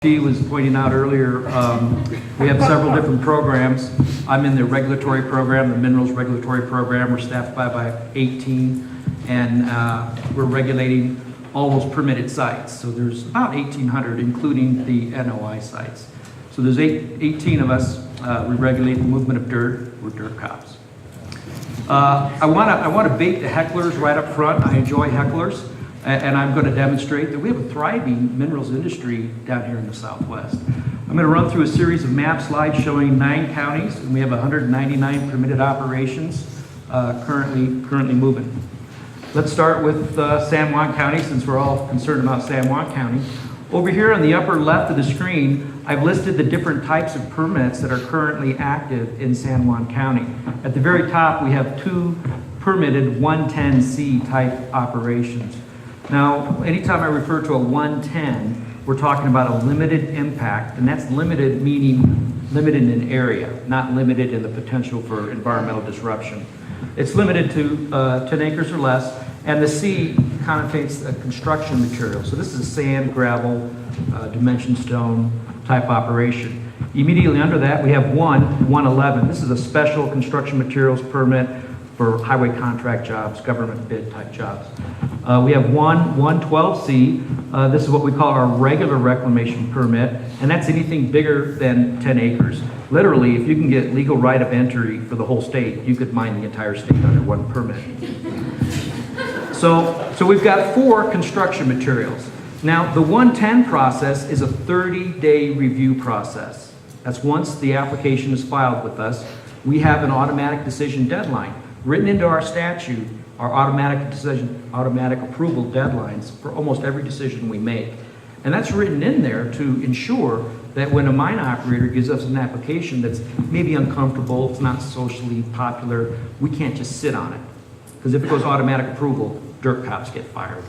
She was pointing out earlier, we have several different programs. I'm in the regulatory program, the minerals regulatory program. We're staffed by 18, and we're regulating all those permitted sites. So there's about 1,800, including the NOI sites. So there's 18 of us. We regulate the movement of dirt. We're dirt cops. I want to bait the hecklers right up front. I enjoy hecklers. And I'm going to demonstrate that we have a thriving minerals industry down here in the Southwest. I'm going to run through a series of map slides showing 9 counties, and we have 199 permitted operations currently moving. Let's start with San Juan County, since we're all concerned about San Juan County. Over here on the upper left of the screen, I've listed the different types of permits that are currently active in San Juan County. At the very top, we have 2 permitted 110C type operations. Now, anytime I refer to a 110, we're talking about a limited impact, and that's limited meaning limited in area, not limited in the potential for environmental disruption. It's limited to 10 acres or less, and the C connotates a construction material. So this is a sand, gravel, dimension stone type operation. Immediately under that, we have 111. This is a special construction materials permit for highway contract jobs, government bid type jobs. We have 112C. This is what we call our regular reclamation permit, and that's anything bigger than 10 acres. Literally, if you can get legal right of entry for the whole state, you could mine the entire state under one permit. So we've got 4 construction materials. Now, the 110 process is a 30-day review process. That's once the application is filed with us, we have an automatic decision deadline. Written into our statute are automatic approval deadlines for almost every decision we make. And that's written in there to ensure that when a mine operator gives us an application that's maybe uncomfortable, it's not socially popular, we can't just sit on it. Because if it goes automatic approval, dirt cops get fired.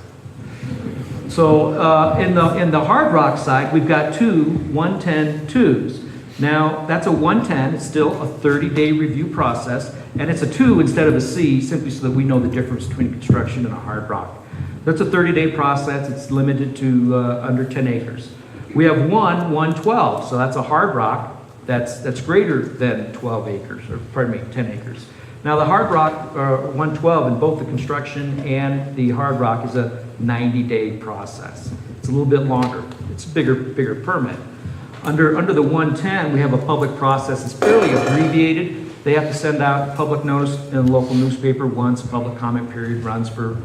So in the Hardrock side, we've got 2 110-2s. Now, that's a 110, it's still a 30-day review process, and it's a 2 instead of a C, simply so that we know the difference between construction and a hard rock. That's a 30-day process, it's limited to under 10 acres. We have 112, so that's a hard rock that's greater than 12 acres, or pardon me, 10 acres. Now, the hard rock 112 in both the construction and the hard rock is a 90-day process. It's a little bit longer, it's a bigger permit. Under the 110, we have a public process. It's fairly abbreviated. They have to send out public notice in a local newspaper once. Public comment period runs for,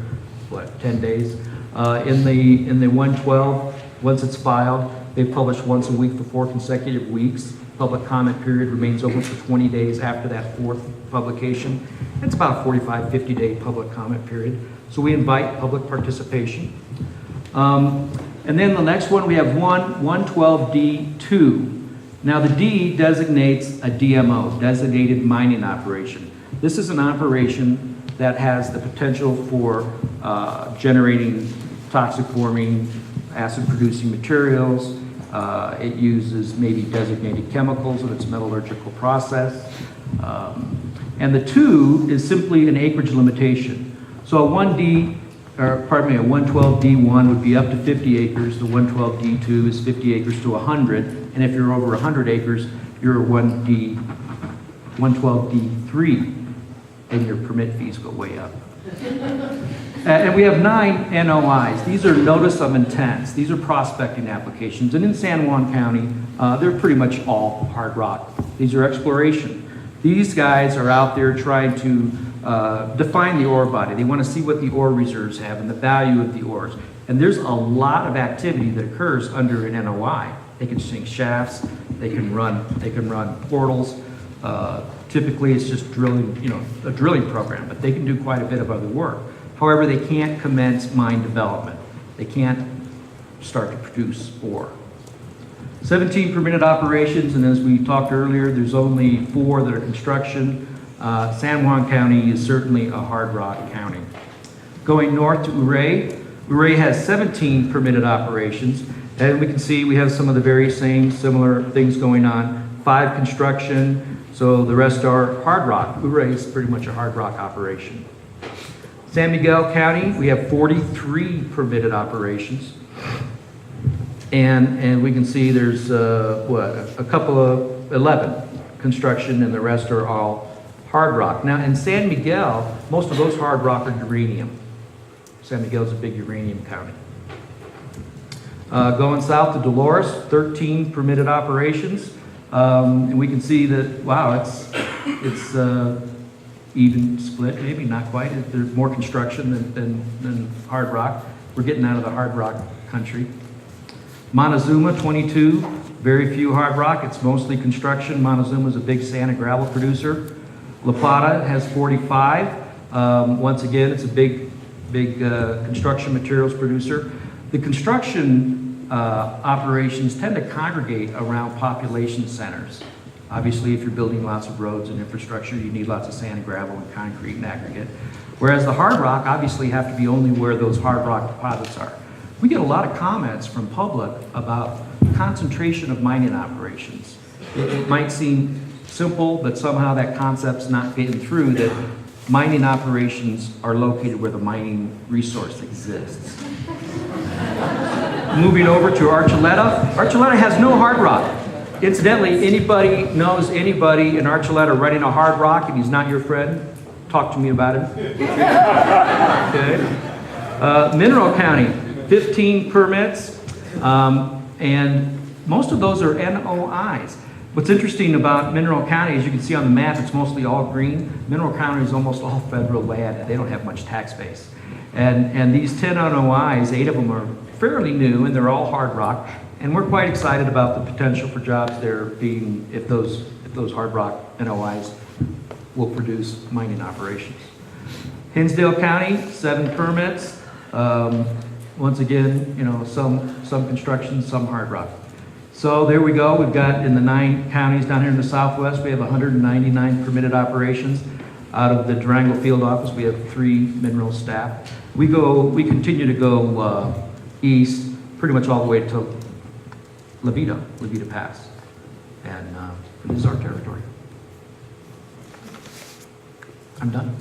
10 days. In the 112, once it's filed, they publish once a week for 4 consecutive weeks. Public comment period remains open for 20 days after that 4th publication. It's about a 45, 50-day public comment period. So we invite public participation. And then the next one, we have 112D2. Now the D designates a DMO, designated mining operation. This is an operation that has the potential for generating toxic forming, acid producing materials. It uses maybe designated chemicals in its metallurgical process. And the 2 is simply an acreage limitation. So a 112D1 would be up to 50 acres. The 112D2 is 50 acres to 100. And if you're over 100 acres, you're a 112D3, and your permit fees go way up. And we have 9 NOIs. These are notice of intents. These are prospecting applications. And in San Juan County, they're pretty much all hard rock. These are exploration. These guys are out there trying to define the ore body. They want to see what the ore reserves have and the value of the ores. And there's a lot of activity that occurs under an NOI. They can sink shafts, they can run portals. Typically it's just drilling, a drilling program, but they can do quite a bit of other work. However, they can't commence mine development. They can't start to produce ore. 17 permitted operations, and as we talked earlier, there's only 4 that are construction. San Juan County is certainly a hard rock county. Going north to Ouray, Ouray has 17 permitted operations, and we can see we have some of the very same similar things going on. 5 construction, so the rest are hard rock. Ouray is pretty much a hard rock operation. San Miguel County, we have 43 permitted operations. And we can see there's, a couple of 11 construction, and the rest are all hard rock. Now, in San Miguel, most of those hard rock are uranium. San Miguel's a big uranium county. Going south to Dolores, 13 permitted operations. And we can see that, wow, it's even split, maybe not quite. There's more construction than hard rock. We're getting out of the hard rock country. Montezuma, 22, very few hard rock. It's mostly construction. Montezuma is a big sand and gravel producer. La Plata has 45. Once again, it's a big construction materials producer. The construction operations tend to congregate around population centers. Obviously, if you're building lots of roads and infrastructure, you need lots of sand and gravel and concrete and aggregate. Whereas the hard rock obviously have to be only where those hard rock deposits are. We get a lot of comments from public about concentration of mining operations. It might seem simple, but somehow that concept's not getting through, that mining operations are located where the mining resource exists. Moving over to Archuleta. Archuleta has no hard rock. Incidentally, anybody knows anybody in Archuleta running a hard rock and he's not your friend? Talk to me about him. Okay. Mineral County, 15 permits, and most of those are NOIs. What's interesting about Mineral County, as you can see on the map, it's mostly all green. Mineral County is almost all federal land, and they don't have much tax base. And these 10 NOIs, 8 of them are fairly new, and they're all hard rock. And we're quite excited about the potential for jobs there being, if those hard rock NOIs will produce mining operations. Hinsdale County, 7 permits. Once again, you know, some construction, some hard rock. So there we go. We've got in the 9 counties down here in the Southwest, we have 199 permitted operations. Out of the Durango field office, we have 3 mineral staff. We continue to go east, pretty much all the way to Levita Pass, and this is our territory. I'm done.